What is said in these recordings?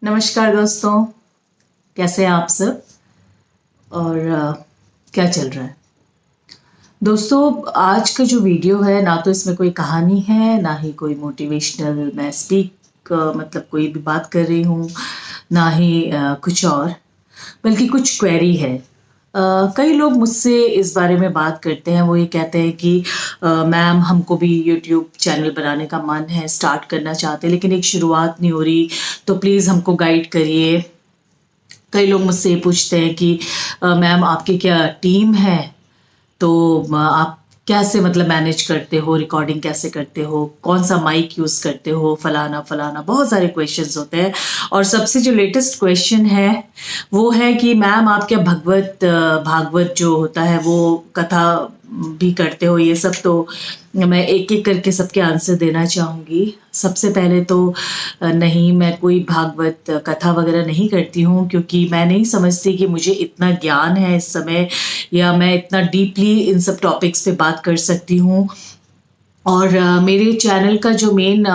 नमस्कार दोस्तों, कैसे हैं आप सब और क्या चल रहा है। दोस्तों, आज का जो वीडियो है ना तो इसमें कोई कहानी है ना ही कोई मोटिवेशनल मैं मतलब कोई भी बात कर रही हूँ, ना ही कुछ और, बल्कि कुछ क्वेरी है। कई लोग मुझसे इस बारे में बात करते हैं। वो ये कहते हैं कि मैम हमको भी यूट्यूब चैनल बनाने का मन है, स्टार्ट करना चाहते हैं लेकिन एक शुरुआत नहीं हो रही, तो प्लीज़ हमको गाइड करिए। कई लोग मुझसे ये पूछते हैं कि मैम आपकी क्या टीम है, तो आप कैसे मतलब मैनेज करते हो, रिकॉर्डिंग कैसे करते हो, कौन सा माइक यूज़ करते हो, फलाना फलाना, बहुत सारे क्वेश्चंस होते हैं। और सबसे जो लेटेस्ट क्वेश्चन है वो है कि मैम आप क्या भागवत जो होता है वो कथा भी करते हो। ये सब तो मैं एक एक करके सबके आंसर देना चाहूँगी। सबसे पहले तो नहीं, मैं कोई भागवत कथा वगैरह नहीं करती हूँ, क्योंकि मैं नहीं समझती कि मुझे इतना ज्ञान है इस समय, या मैं इतना डीपली इन सब टॉपिक्स पे बात कर सकती हूँ। और मेरे चैनल का जो मेन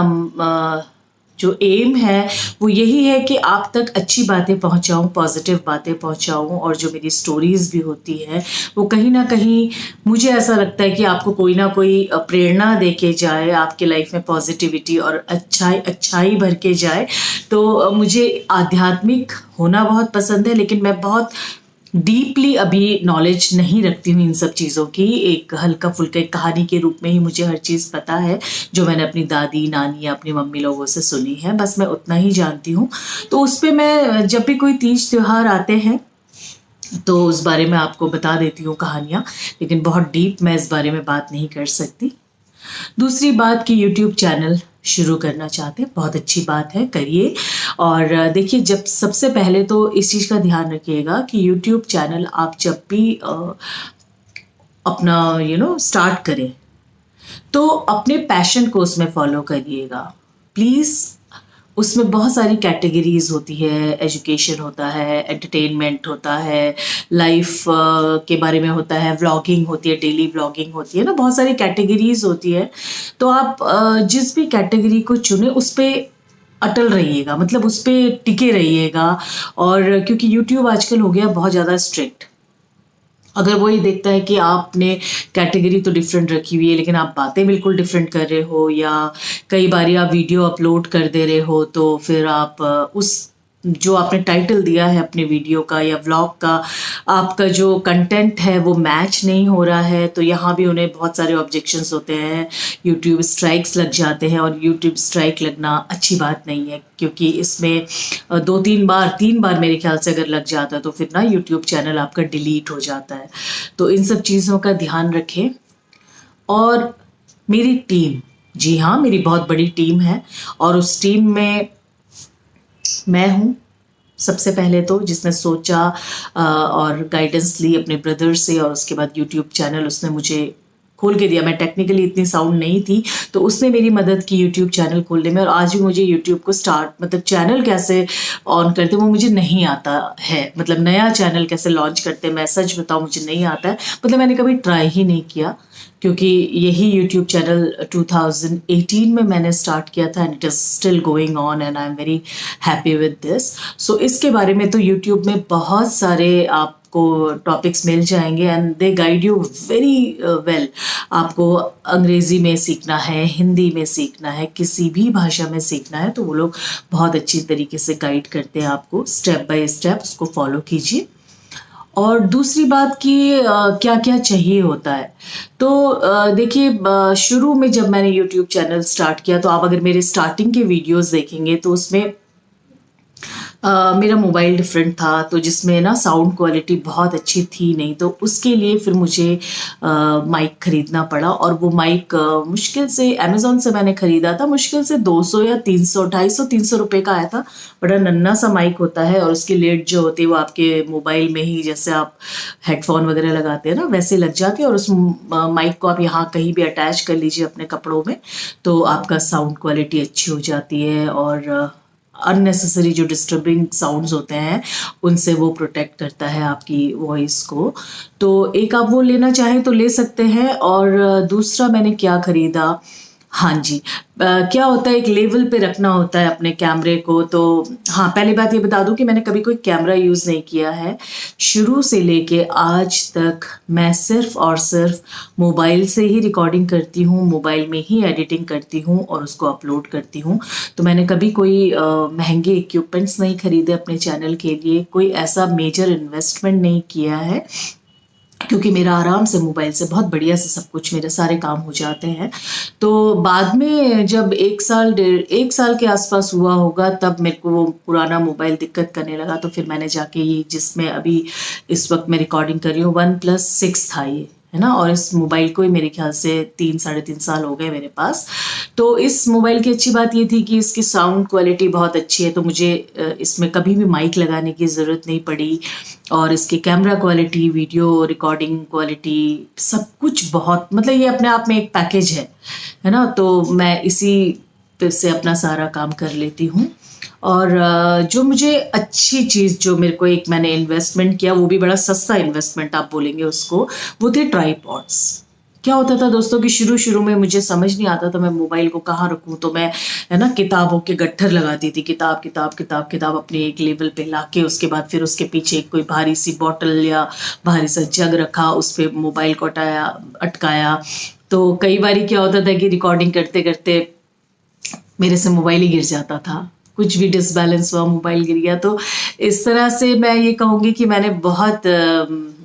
जो एम है वो यही है कि आप तक अच्छी बातें पहुंचाऊं, पॉजिटिव बातें पहुंचाऊं, और जो मेरी स्टोरीज भी होती है वो कहीं ना कहीं मुझे ऐसा लगता है कि आपको कोई ना कोई प्रेरणा दे के जाए, आपके लाइफ में पॉजिटिविटी और अच्छाई भर के जाए। तो मुझे आध्यात्मिक होना बहुत पसंद है, लेकिन मैं बहुत डीपली अभी नॉलेज नहीं रखती हूँ इन सब चीज़ों की। एक हल्का फुल्का एक कहानी के रूप में ही मुझे हर चीज़ पता है, जो मैंने अपनी दादी नानी या अपनी मम्मी लोगों से सुनी है, बस मैं उतना ही जानती हूँ। तो उस पर मैं जब भी कोई तीज त्योहार आते हैं तो उस बारे में आपको बता देती हूँ कहानियाँ, लेकिन बहुत डीप मैं इस बारे में बात नहीं कर सकती। दूसरी बात कि यूट्यूब चैनल शुरू करना चाहते हैं, बहुत अच्छी बात है, करिए। और देखिए, जब सबसे पहले तो इस चीज़ का ध्यान रखिएगा कि यूट्यूब चैनल आप जब भी अपना स्टार्ट करें तो अपने पैशन को उसमें फॉलो करिएगा प्लीज़। उसमें बहुत सारी कैटेगरीज होती है, एजुकेशन होता है, एंटरटेनमेंट होता है, लाइफ के बारे में होता है, व्लॉगिंग होती है, डेली व्लॉगिंग होती है ना, बहुत सारी कैटेगरीज होती है। तो आप जिस भी कैटेगरी को चुने उस पर अटल रहिएगा, मतलब उस पर टिके रहिएगा। और क्योंकि यूट्यूब आजकल हो गया बहुत ज़्यादा स्ट्रिक्ट। अगर वो ये देखता है कि आपने कैटेगरी तो डिफरेंट रखी हुई है लेकिन आप बातें बिल्कुल डिफरेंट कर रहे हो, या कई बार आप वीडियो अपलोड कर दे रहे हो, तो फिर आप उस जो आपने टाइटल दिया है अपने वीडियो का या व्लॉग का, आपका जो कंटेंट है वो मैच नहीं हो रहा है, तो यहाँ भी उन्हें बहुत सारे ऑब्जेक्शंस होते हैं, यूट्यूब स्ट्राइक्स लग जाते हैं। और यूट्यूब स्ट्राइक लगना अच्छी बात नहीं है, क्योंकि इसमें दो तीन बार मेरे ख्याल से अगर लग जाता है तो फिर ना यूट्यूब चैनल आपका डिलीट हो जाता है। तो इन सब चीज़ों का ध्यान रखें। और मेरी टीम, जी हाँ, मेरी बहुत बड़ी टीम है, और उस टीम में मैं हूँ सबसे पहले तो, जिसने सोचा और गाइडेंस ली अपने ब्रदर से, और उसके बाद यूट्यूब चैनल उसने मुझे खोल के दिया। मैं टेक्निकली इतनी साउंड नहीं थी, तो उसने मेरी मदद की यूट्यूब चैनल खोलने में। और आज भी मुझे यूट्यूब को मतलब चैनल कैसे ऑन करते वो मुझे नहीं आता है, मतलब नया चैनल कैसे लॉन्च करते, मैं सच बताऊँ मुझे नहीं आता है, मतलब मैंने कभी ट्राई ही नहीं किया, क्योंकि यही यूट्यूब चैनल 2018 में मैंने स्टार्ट किया था, and it is still going on and I am very happy with this. So इसके बारे में तो यूट्यूब में बहुत सारे आपको टॉपिक्स मिल जाएंगे, and they guide you very well. आपको अंग्रेज़ी में सीखना है, हिंदी में सीखना है, किसी भी भाषा में सीखना है, तो वो लोग बहुत अच्छी तरीके से गाइड करते हैं आपको, स्टेप बाय स्टेप उसको फॉलो कीजिए। और दूसरी बात कि क्या क्या चाहिए होता है, तो देखिए, शुरू में जब मैंने यूट्यूब चैनल स्टार्ट किया, तो आप अगर मेरे स्टार्टिंग के वीडियोस देखेंगे तो उसमें मेरा मोबाइल डिफरेंट था, तो जिसमें ना साउंड क्वालिटी बहुत अच्छी थी नहीं, तो उसके लिए फिर मुझे माइक ख़रीदना पड़ा। और वो माइक मुश्किल से अमेज़ॉन से मैंने ख़रीदा था, मुश्किल से 200 या 300, 250-300 रुपये का आया था। बड़ा नन्ना सा माइक होता है, और उसकी लेड जो होती है वो आपके मोबाइल में ही, जैसे आप हेडफोन वगैरह लगाते हैं ना, वैसे लग जाती है। और उस माइक को आप यहाँ कहीं भी अटैच कर लीजिए अपने कपड़ों में, तो आपका साउंड क्वालिटी अच्छी हो जाती है, और अननेसेसरी जो डिस्टर्बिंग साउंड्स होते हैं उनसे वो प्रोटेक्ट करता है आपकी वॉइस को। तो एक आप वो लेना चाहें तो ले सकते हैं। और दूसरा मैंने क्या ख़रीदा, हाँ जी। क्या होता है, एक लेवल पे रखना होता है अपने कैमरे को। तो हाँ, पहली बात ये बता दूं कि मैंने कभी कोई कैमरा यूज़ नहीं किया है। शुरू से लेके आज तक मैं सिर्फ और सिर्फ मोबाइल से ही रिकॉर्डिंग करती हूँ, मोबाइल में ही एडिटिंग करती हूँ और उसको अपलोड करती हूँ। तो मैंने कभी कोई महंगे इक्विपमेंट्स नहीं खरीदे अपने चैनल के लिए, कोई ऐसा मेजर इन्वेस्टमेंट नहीं किया है, क्योंकि मेरा आराम से मोबाइल से बहुत बढ़िया से सब कुछ मेरे सारे काम हो जाते हैं। तो बाद में जब 1 साल के आसपास हुआ होगा, तब मेरे को वो पुराना मोबाइल दिक्कत करने लगा। तो फिर मैंने जाके ये जिसमें अभी इस वक्त मैं रिकॉर्डिंग कर रही हूँ, OnePlus 6 था ये, है ना। और इस मोबाइल को ही मेरे ख्याल से 3 साढ़े 3 साल हो गए मेरे पास। तो इस मोबाइल की अच्छी बात ये थी कि इसकी साउंड क्वालिटी बहुत अच्छी है, तो मुझे इसमें कभी भी माइक लगाने की ज़रूरत नहीं पड़ी। और इसकी camera quality, video recording quality, सब कुछ बहुत, मतलब ये अपने आप में एक पैकेज है ना। तो मैं इसी पे से अपना सारा काम कर लेती हूँ। और जो मुझे अच्छी चीज़, जो मेरे को एक मैंने इन्वेस्टमेंट किया, वो भी बड़ा सस्ता इन्वेस्टमेंट आप बोलेंगे उसको, वो थे ट्राइपॉड्स। क्या होता था दोस्तों कि शुरू शुरू में मुझे समझ नहीं आता था मैं मोबाइल को कहाँ रखूँ। तो मैं, है ना, किताबों के गट्ठर लगाती थी, किताब किताब किताब किताब अपने एक लेवल पे लाके, उसके बाद फिर उसके पीछे कोई भारी सी बॉटल या भारी सा जग रखा, उस पर मोबाइल को अटकाया। तो कई बार क्या होता था कि रिकॉर्डिंग करते करते मेरे से मोबाइल ही गिर जाता था, कुछ भी डिसबैलेंस हुआ, मोबाइल गिर गया। तो इस तरह से मैं ये कहूँगी कि मैंने बहुत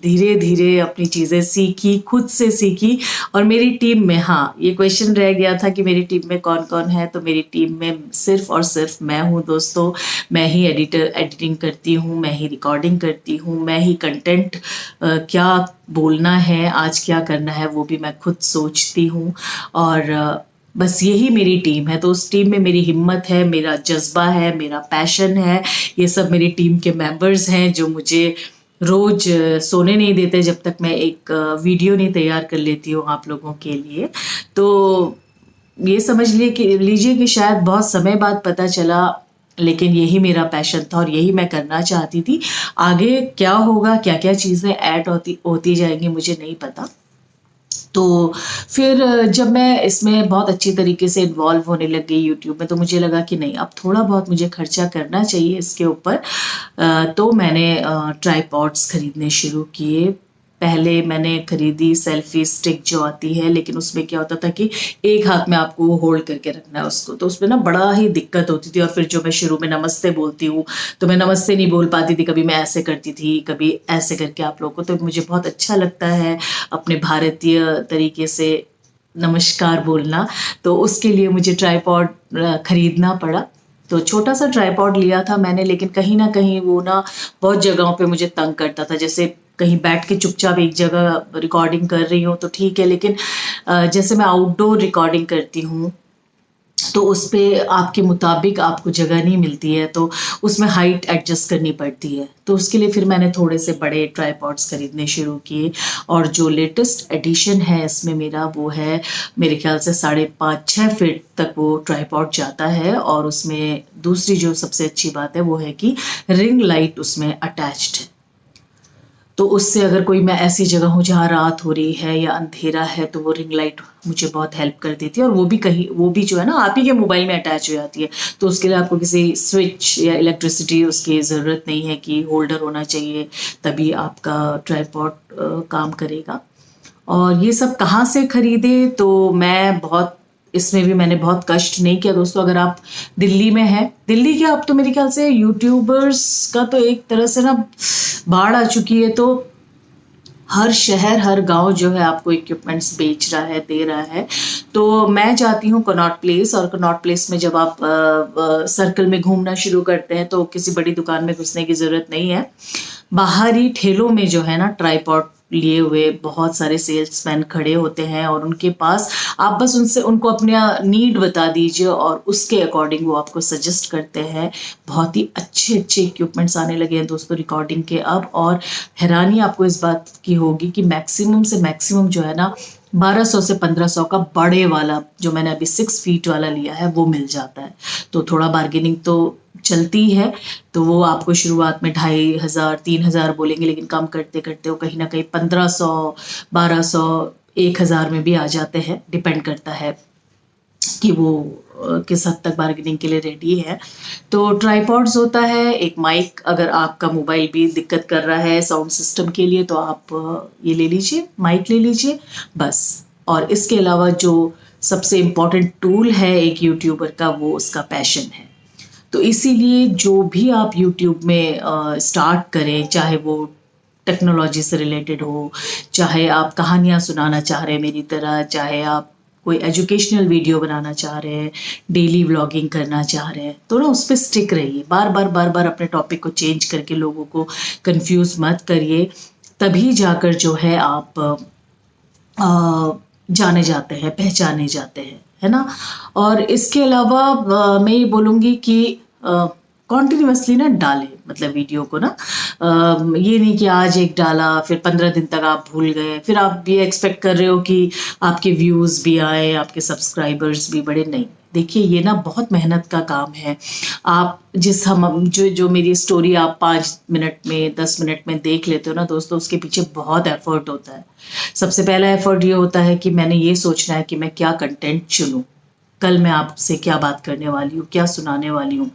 धीरे धीरे अपनी चीज़ें सीखी, खुद से सीखी। और मेरी टीम में, हाँ, ये क्वेश्चन रह गया था कि मेरी टीम में कौन कौन है। तो मेरी टीम में सिर्फ और सिर्फ मैं हूँ दोस्तों। मैं ही एडिटिंग करती हूँ, मैं ही रिकॉर्डिंग करती हूँ, मैं ही कंटेंट क्या बोलना है, आज क्या करना है, वो भी मैं खुद सोचती हूँ। और बस यही मेरी टीम है। तो उस टीम में मेरी हिम्मत है, मेरा जज्बा है, मेरा पैशन है, ये सब मेरी टीम के मेंबर्स हैं जो मुझे रोज सोने नहीं देते जब तक मैं एक वीडियो नहीं तैयार कर लेती हूँ आप लोगों के लिए। तो ये समझ लीजिए कि शायद बहुत समय बाद पता चला, लेकिन यही मेरा पैशन था और यही मैं करना चाहती थी। आगे क्या होगा, क्या क्या चीज़ें ऐड होती जाएंगी, मुझे नहीं पता। तो फिर जब मैं इसमें बहुत अच्छी तरीके से इन्वॉल्व होने लग गई यूट्यूब में, तो मुझे लगा कि नहीं, अब थोड़ा बहुत मुझे खर्चा करना चाहिए इसके ऊपर। तो मैंने ट्राइपॉड्स खरीदने शुरू किए। पहले मैंने खरीदी सेल्फी स्टिक जो आती है, लेकिन उसमें क्या होता था कि एक हाथ में आपको वो होल्ड करके रखना है उसको, तो उसमें ना बड़ा ही दिक्कत होती थी। और फिर जो मैं शुरू में नमस्ते बोलती हूँ, तो मैं नमस्ते नहीं बोल पाती थी, कभी मैं ऐसे करती थी, कभी ऐसे करके आप लोगों को। तो मुझे बहुत अच्छा लगता है अपने भारतीय तरीके से नमस्कार बोलना। तो उसके लिए मुझे ट्राइपॉड खरीदना पड़ा। तो छोटा सा ट्राइपॉड लिया था मैंने, लेकिन कहीं ना कहीं वो ना बहुत जगहों पे मुझे तंग करता था। जैसे कहीं बैठ के चुपचाप एक जगह रिकॉर्डिंग कर रही हूँ तो ठीक है, लेकिन जैसे मैं आउटडोर रिकॉर्डिंग करती हूँ तो उस पर आपके मुताबिक आपको जगह नहीं मिलती है, तो उसमें हाइट एडजस्ट करनी पड़ती है। तो उसके लिए फिर मैंने थोड़े से बड़े ट्राइपॉड्स खरीदने शुरू किए। और जो लेटेस्ट एडिशन है इसमें मेरा, वो है मेरे ख्याल से 5.5-6 फीट तक वो ट्राइपॉड जाता है। और उसमें दूसरी जो सबसे अच्छी बात है वो है कि रिंग लाइट उसमें अटैच्ड है। तो उससे अगर कोई, मैं ऐसी जगह हूँ जहाँ रात हो रही है या अंधेरा है, तो वो रिंग लाइट मुझे बहुत हेल्प कर देती है। और वो भी जो है ना, आप ही के मोबाइल में अटैच हो जाती है। तो उसके लिए आपको किसी स्विच या इलेक्ट्रिसिटी उसकी ज़रूरत नहीं है कि होल्डर होना चाहिए, तभी आपका ट्राइपॉड काम करेगा। और ये सब कहाँ से खरीदे, तो मैं बहुत, इसमें भी मैंने बहुत कष्ट नहीं किया दोस्तों। अगर आप दिल्ली में हैं, दिल्ली के आप, तो मेरे ख्याल से यूट्यूबर्स का तो एक तरह से ना बाढ़ आ चुकी है। तो हर शहर, हर गांव जो है आपको इक्विपमेंट्स बेच रहा है, दे रहा है। तो मैं जाती हूँ कनॉट प्लेस, और कनॉट प्लेस में जब आप सर्कल में घूमना शुरू करते हैं तो किसी बड़ी दुकान में घुसने की ज़रूरत नहीं है। बाहरी ठेलों में जो है ना, ट्राइपॉड लिए हुए बहुत सारे सेल्समैन खड़े होते हैं, और उनके पास आप बस उनको अपना नीड बता दीजिए और उसके अकॉर्डिंग वो आपको सजेस्ट करते हैं। बहुत ही अच्छे अच्छे इक्विपमेंट्स आने लगे हैं दोस्तों रिकॉर्डिंग के अब। और हैरानी आपको इस बात की होगी कि मैक्सिमम से मैक्सिमम जो है ना, 1200 से 1500 का बड़े वाला, जो मैंने अभी 6 फीट वाला लिया है, वो मिल जाता है। तो थोड़ा बार्गेनिंग तो चलती है। तो वो आपको शुरुआत में 2500 3000 बोलेंगे, लेकिन कम करते करते वो कहीं ना कहीं 1500 1200 1000 में भी आ जाते हैं, डिपेंड करता है कि वो किस हद तक बार्गेनिंग के लिए रेडी है। तो ट्राइपॉड्स होता है, एक माइक, अगर आपका मोबाइल भी दिक्कत कर रहा है साउंड सिस्टम के लिए तो आप ये ले लीजिए, माइक ले लीजिए बस। और इसके अलावा जो सबसे इम्पॉर्टेंट टूल है एक यूट्यूबर का, वो उसका पैशन है। तो इसीलिए जो भी आप यूट्यूब में स्टार्ट करें, चाहे वो टेक्नोलॉजी से रिलेटेड हो, चाहे आप कहानियाँ सुनाना चाह रहे हैं मेरी तरह, चाहे आप कोई एजुकेशनल वीडियो बनाना चाह रहे हैं, डेली व्लॉगिंग करना चाह रहे हैं, तो ना उस पर स्टिक रहिए। बार बार अपने टॉपिक को चेंज करके लोगों को कंफ्यूज मत करिए, तभी जाकर जो है आप जाने जाते हैं, पहचाने जाते हैं, है ना। और इसके अलावा मैं ये बोलूँगी कि कॉन्टिन्यूसली ना डालें, मतलब वीडियो को ना, ये नहीं कि आज एक डाला फिर 15 दिन तक आप भूल गए, फिर आप ये एक्सपेक्ट कर रहे हो कि आपके व्यूज़ भी आए, आपके सब्सक्राइबर्स भी बढ़े। नहीं, देखिए ये ना बहुत मेहनत का काम है। आप जो मेरी स्टोरी आप 5 मिनट में 10 मिनट में देख लेते हो ना दोस्तों, उसके पीछे बहुत एफर्ट होता है। सबसे पहला एफर्ट ये होता है कि मैंने ये सोचना है कि मैं क्या कंटेंट चुनूं, कल मैं आपसे क्या बात करने वाली हूँ, क्या सुनाने वाली हूँ।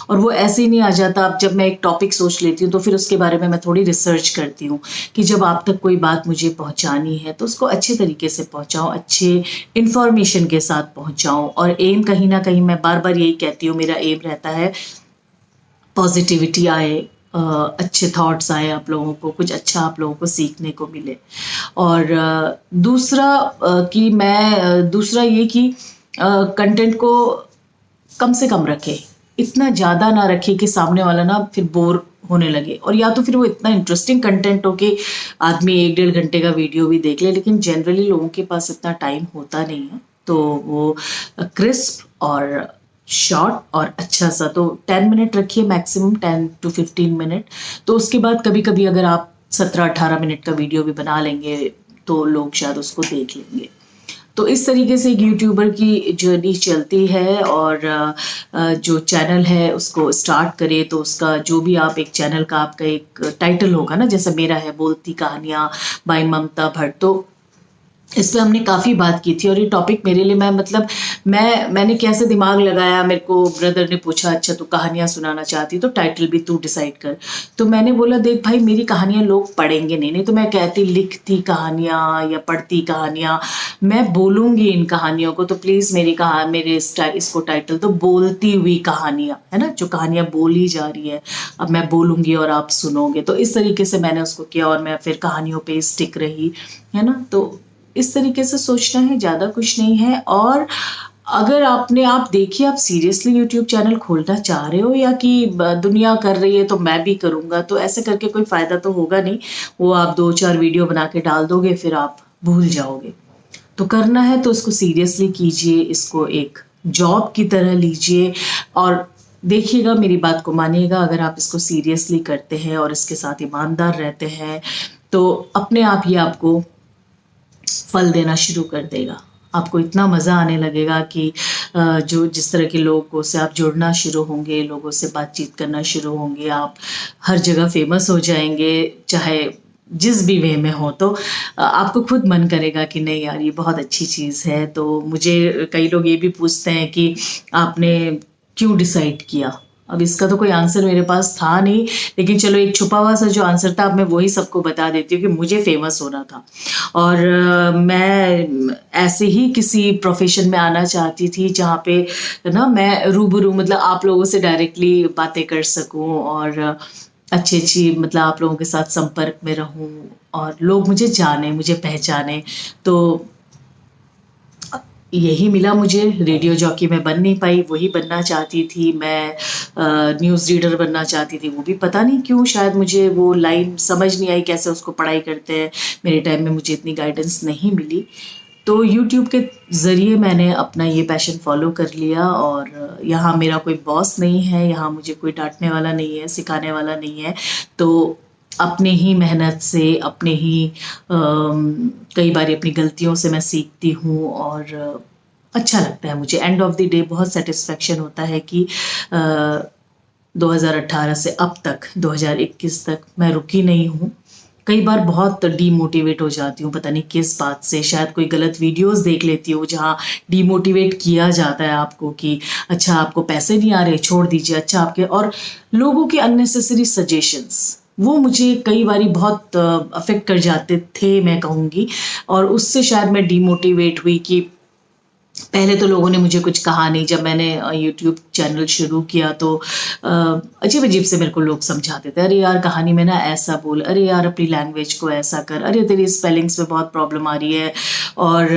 और वो ऐसे ही नहीं आ जाता। अब जब मैं एक टॉपिक सोच लेती हूँ तो फिर उसके बारे में मैं थोड़ी रिसर्च करती हूँ कि जब आप तक कोई बात मुझे पहुँचानी है तो उसको अच्छे तरीके से पहुँचाऊँ, अच्छे इन्फॉर्मेशन के साथ पहुँचाऊँ। और एम कहीं ना कहीं मैं बार बार यही कहती हूँ, मेरा एम रहता है पॉजिटिविटी आए, अच्छे थॉट्स आए, आप लोगों को कुछ अच्छा आप लोगों को सीखने को मिले। और दूसरा ये कि कंटेंट को कम से कम रखे, इतना ज़्यादा ना रखे कि सामने वाला ना फिर बोर होने लगे, और या तो फिर वो इतना इंटरेस्टिंग कंटेंट हो कि आदमी 1-1.5 घंटे का वीडियो भी देख ले, लेकिन जनरली लोगों के पास इतना टाइम होता नहीं है। तो वो क्रिस्प और शॉर्ट और अच्छा सा, तो 10 मिनट रखिए मैक्सिमम, 10 to 15 मिनट। तो उसके बाद कभी कभी अगर आप 17-18 मिनट का वीडियो भी बना लेंगे तो लोग शायद उसको देख लेंगे। तो इस तरीके से एक यूट्यूबर की जर्नी चलती है। और जो चैनल है उसको स्टार्ट करे तो उसका जो भी आप एक चैनल का आपका एक टाइटल होगा ना, जैसे मेरा है बोलती कहानियाँ बाय ममता भट्ट, तो इस पे हमने काफ़ी बात की थी। और ये टॉपिक मेरे लिए मैंने कैसे दिमाग लगाया, मेरे को ब्रदर ने पूछा अच्छा तू कहानियाँ सुनाना चाहती तो टाइटल भी तू डिसाइड कर। तो मैंने बोला देख भाई, मेरी कहानियाँ लोग पढ़ेंगे नहीं तो मैं कहती लिखती कहानियाँ या पढ़ती कहानियाँ, मैं बोलूँगी इन कहानियों को, तो प्लीज़ इसको टाइटल तो बोलती हुई कहानियाँ, है ना, जो कहानियाँ बोली जा रही है अब मैं बोलूँगी और आप सुनोगे। तो इस तरीके से मैंने उसको किया और मैं फिर कहानियों पे स्टिक रही, है ना। तो इस तरीके से सोचना है, ज़्यादा कुछ नहीं है। और अगर आप देखिए, आप सीरियसली यूट्यूब चैनल खोलना चाह रहे हो या कि दुनिया कर रही है तो मैं भी करूँगा, तो ऐसे करके कोई फ़ायदा तो होगा नहीं। वो आप 2-4 वीडियो बना के डाल दोगे फिर आप भूल जाओगे। तो करना है तो इसको सीरियसली कीजिए, इसको एक जॉब की तरह लीजिए और देखिएगा, मेरी बात को मानिएगा, अगर आप इसको सीरियसली करते हैं और इसके साथ ईमानदार रहते हैं तो अपने आप ही आपको फल देना शुरू कर देगा। आपको इतना मज़ा आने लगेगा कि जिस तरह के लोगों से आप जुड़ना शुरू होंगे, लोगों से बातचीत करना शुरू होंगे, आप हर जगह फेमस हो जाएंगे, चाहे जिस भी वे में हो। तो आपको खुद मन करेगा कि नहीं यार ये बहुत अच्छी चीज़ है। तो मुझे कई लोग ये भी पूछते हैं कि आपने क्यों डिसाइड किया। अब इसका तो कोई आंसर मेरे पास था नहीं, लेकिन चलो एक छुपा हुआ सा जो आंसर था अब मैं वही सबको बता देती हूँ कि मुझे फेमस होना था। और मैं ऐसे ही किसी प्रोफेशन में आना चाहती थी जहाँ पे ना मैं रूबरू, मतलब आप लोगों से डायरेक्टली बातें कर सकूँ और अच्छी मतलब आप लोगों के साथ संपर्क में रहूँ और लोग मुझे जाने, मुझे पहचाने। तो यही मिला मुझे। रेडियो जॉकी मैं बन नहीं पाई, वही बनना चाहती थी मैं। न्यूज़ रीडर बनना चाहती थी, वो भी पता नहीं क्यों, शायद मुझे वो लाइन समझ नहीं आई कैसे उसको पढ़ाई करते हैं। मेरे टाइम में मुझे इतनी गाइडेंस नहीं मिली। तो यूट्यूब के ज़रिए मैंने अपना ये पैशन फॉलो कर लिया। और यहाँ मेरा कोई बॉस नहीं है, यहाँ मुझे कोई डांटने वाला नहीं है, सिखाने वाला नहीं है। तो अपने ही मेहनत से, अपने ही कई बार अपनी गलतियों से मैं सीखती हूँ और अच्छा लगता है मुझे। एंड ऑफ द डे बहुत सेटिस्फेक्शन होता है कि 2018 से अब तक 2021 तक मैं रुकी नहीं हूँ, कई बार बहुत डीमोटिवेट हो जाती हूँ, पता नहीं किस बात से, शायद कोई गलत वीडियोस देख लेती हूँ जहाँ डीमोटिवेट किया जाता है आपको कि अच्छा आपको पैसे नहीं आ रहे, छोड़ दीजिए, अच्छा आपके, और लोगों के अननेसेसरी सजेशंस वो मुझे कई बारी बहुत अफेक्ट कर जाते थे, मैं कहूँगी। और उससे शायद मैं डीमोटिवेट हुई कि पहले तो लोगों ने मुझे कुछ कहा नहीं, जब मैंने यूट्यूब चैनल शुरू किया तो अजीब अजीब से मेरे को लोग समझाते थे, अरे यार कहानी में ना ऐसा बोल, अरे यार अपनी लैंग्वेज को ऐसा कर, अरे तेरी स्पेलिंग्स में बहुत प्रॉब्लम आ रही है। और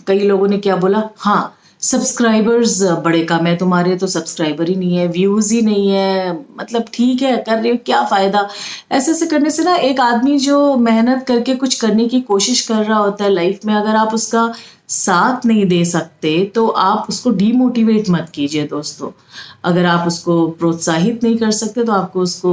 कई लोगों ने क्या बोला, हाँ सब्सक्राइबर्स बड़े कम है तुम्हारे, तो सब्सक्राइबर ही नहीं है, व्यूज़ ही नहीं है, मतलब ठीक है कर रहे हो, क्या फ़ायदा। ऐसे ऐसे करने से ना एक आदमी जो मेहनत करके कुछ करने की कोशिश कर रहा होता है लाइफ में, अगर आप उसका साथ नहीं दे सकते तो आप उसको डीमोटिवेट मत कीजिए दोस्तों। अगर आप उसको प्रोत्साहित नहीं कर सकते तो आपको उसको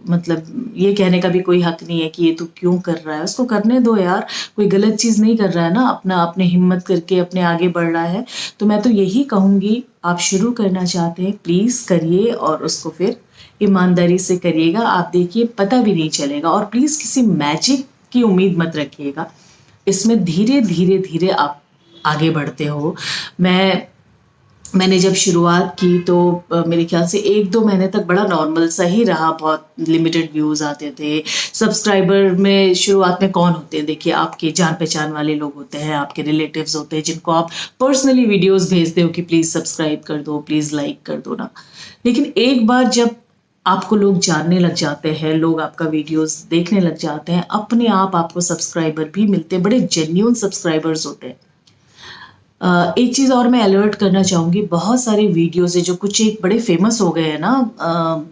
मतलब ये कहने का भी कोई हक नहीं है कि ये तू क्यों कर रहा है, उसको करने दो यार, कोई गलत चीज़ नहीं कर रहा है ना, अपना अपने हिम्मत करके अपने आगे बढ़ रहा है। तो मैं तो यही कहूँगी, आप शुरू करना चाहते हैं प्लीज़ करिए, और उसको फिर ईमानदारी से करिएगा, आप देखिए पता भी नहीं चलेगा। और प्लीज़ किसी मैजिक की उम्मीद मत रखिएगा, इसमें धीरे धीरे धीरे आप आगे बढ़ते हो। मैंने जब शुरुआत की तो मेरे ख्याल से 1-2 महीने तक बड़ा नॉर्मल सा ही रहा, बहुत लिमिटेड व्यूज़ आते थे। सब्सक्राइबर में शुरुआत में कौन होते हैं, देखिए आपके जान पहचान वाले लोग होते हैं, आपके रिलेटिव्स होते हैं जिनको आप पर्सनली वीडियोस भेजते हो कि प्लीज़ सब्सक्राइब कर दो, प्लीज़ लाइक कर दो ना। लेकिन एक बार जब आपको लोग जानने लग जाते हैं, लोग आपका वीडियोस देखने लग जाते हैं, अपने आप आपको सब्सक्राइबर भी मिलते हैं, बड़े जेन्युइन सब्सक्राइबर्स होते हैं। एक चीज़ और मैं अलर्ट करना चाहूँगी, बहुत सारे वीडियोस है जो कुछ एक बड़े फेमस हो गए हैं ना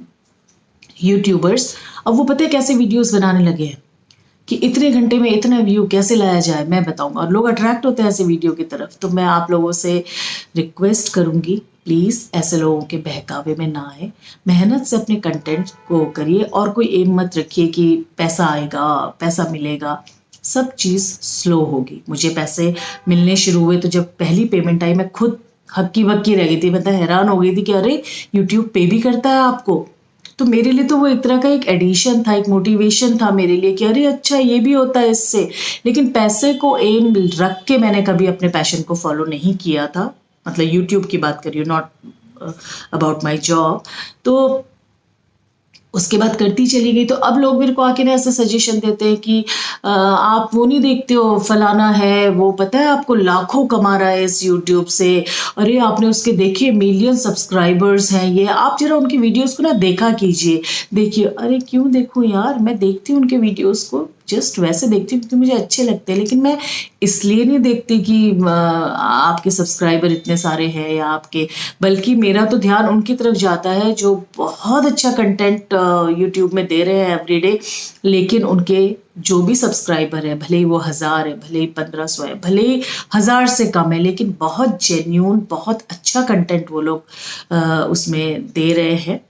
यूट्यूबर्स, अब वो पता है कैसे वीडियोस बनाने लगे हैं कि इतने घंटे में इतना व्यू कैसे लाया जाए, मैं बताऊंगा, और लोग अट्रैक्ट होते हैं ऐसे वीडियो की तरफ। तो मैं आप लोगों से रिक्वेस्ट करूंगी, प्लीज़ ऐसे लोगों के बहकावे में ना आए, मेहनत से अपने कंटेंट को करिए, और कोई एम मत रखिए कि पैसा आएगा, पैसा मिलेगा, सब चीज़ स्लो होगी। मुझे पैसे मिलने शुरू हुए तो जब पहली पेमेंट आई मैं खुद हक्की बक्की रह गई थी, मतलब हैरान हो गई थी कि अरे यूट्यूब पे भी करता है आपको। तो मेरे लिए तो वो एक तरह का एक एडिशन था, एक मोटिवेशन था मेरे लिए कि अरे अच्छा ये भी होता है इससे। लेकिन पैसे को एम रख के मैंने कभी अपने पैशन को फॉलो नहीं किया था, मतलब यूट्यूब की बात कर रही हूँ, नॉट अबाउट माई जॉब। तो उसके बाद करती चली गई। तो अब लोग मेरे को आके ना ऐसा सजेशन देते हैं कि आप वो नहीं देखते हो, फलाना है वो पता है आपको लाखों कमा रहा है इस यूट्यूब से, अरे आपने उसके देखिए मिलियन सब्सक्राइबर्स हैं, ये आप जरा उनकी वीडियोस को ना देखा कीजिए, देखिए। अरे क्यों देखूं यार, मैं देखती हूँ उनके वीडियोस को, जस्ट वैसे देखती हूँ क्योंकि मुझे अच्छे लगते हैं, लेकिन मैं इसलिए नहीं देखती कि आपके सब्सक्राइबर इतने सारे हैं या आपके, बल्कि मेरा तो ध्यान उनकी तरफ जाता है जो बहुत अच्छा कंटेंट यूट्यूब में दे रहे हैं एवरीडे, लेकिन उनके जो भी सब्सक्राइबर है, भले ही वो 1000 है, भले ही 1500 है, भले ही 1000 से कम है, लेकिन बहुत जेन्यून, बहुत अच्छा कंटेंट वो लोग उसमें दे रहे हैं।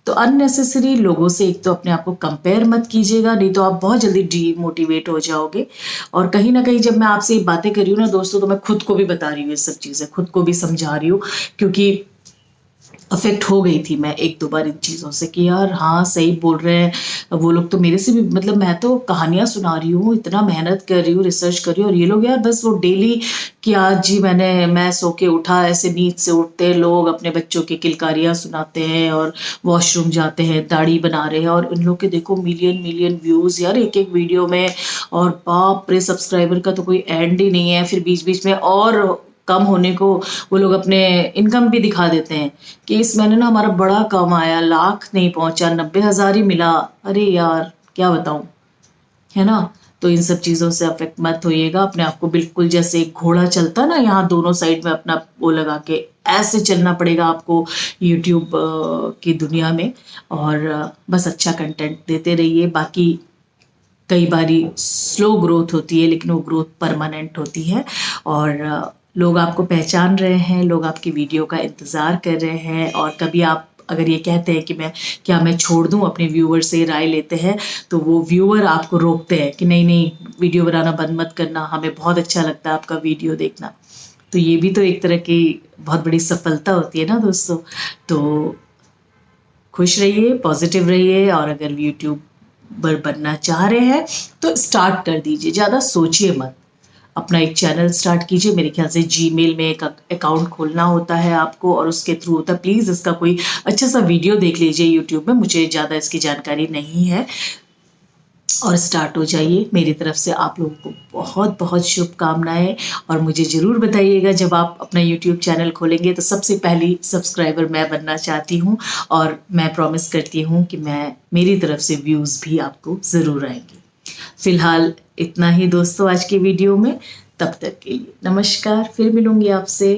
तो अननेसेसरी लोगों से एक तो अपने आप को कंपेयर मत कीजिएगा, नहीं तो आप बहुत जल्दी डीमोटिवेट हो जाओगे। और कहीं ना कहीं जब मैं आपसे ये बातें कर रही हूँ ना दोस्तों, तो मैं खुद को भी बता रही हूँ ये सब चीज़ें, खुद को भी समझा रही हूँ, क्योंकि अफेक्ट हो गई थी मैं 1-2 बार इन चीज़ों से कि यार हाँ सही बोल रहे हैं वो लोग, तो मेरे से भी, मतलब मैं तो कहानियाँ सुना रही हूँ, इतना मेहनत कर रही हूँ, रिसर्च कर रही हूँ, और ये लोग यार बस वो डेली कि आज जी मैं सो के उठा, ऐसे नींद से उठते हैं लोग, अपने बच्चों की किलकारियाँ सुनाते हैं और वॉशरूम जाते हैं, दाढ़ी बना रहे हैं, और इन लोग के देखो मिलियन मिलियन व्यूज़ यार एक एक वीडियो में, और बाप रे सब्सक्राइबर का तो कोई एंड ही नहीं है। फिर बीच बीच में और कम होने को वो लोग अपने इनकम भी दिखा देते हैं कि इस महीने ना हमारा बड़ा कम आया, लाख नहीं पहुंचा, 90,000 ही मिला। अरे यार क्या बताऊं, है ना। तो इन सब चीज़ों से अफेक्ट मत होइएगा, अपने आप को बिल्कुल जैसे एक घोड़ा चलता ना, यहाँ दोनों साइड में अपना वो लगा के ऐसे चलना पड़ेगा आपको यूट्यूब की दुनिया में। और बस अच्छा कंटेंट देते रहिए। बाकी कई बारी स्लो ग्रोथ होती है, लेकिन वो ग्रोथ परमानेंट होती है, और लोग आपको पहचान रहे हैं, लोग आपकी वीडियो का इंतज़ार कर रहे हैं। और कभी आप अगर ये कहते हैं कि मैं छोड़ दूं, अपने व्यूअर से राय लेते हैं, तो वो व्यूअर आपको रोकते हैं कि नहीं नहीं वीडियो बनाना बंद मत करना, हमें बहुत अच्छा लगता है आपका वीडियो देखना। तो ये भी तो एक तरह की बहुत बड़ी सफलता होती है ना दोस्तों। तो खुश रहिए, पॉजिटिव रहिए, और अगर यूट्यूब यूट्यूबर बनना चाह रहे हैं तो स्टार्ट कर दीजिए, ज़्यादा सोचिए मत, अपना एक चैनल स्टार्ट कीजिए। मेरे ख्याल से जीमेल में एक अकाउंट खोलना होता है आपको और उसके थ्रू होता है। प्लीज़ इसका कोई अच्छा सा वीडियो देख लीजिए यूट्यूब में, मुझे ज़्यादा इसकी जानकारी नहीं है, और स्टार्ट हो जाइए। मेरी तरफ से आप लोगों को बहुत बहुत शुभकामनाएं, और मुझे ज़रूर बताइएगा जब आप अपना यूट्यूब चैनल खोलेंगे तो सबसे पहली सब्सक्राइबर मैं बनना चाहती हूँ, और मैं प्रॉमिस करती हूँ कि मेरी तरफ से व्यूज़ भी आपको ज़रूर आएंगे। फिलहाल इतना ही दोस्तों आज के वीडियो में, तब तक के लिए नमस्कार, फिर मिलूंगी आपसे।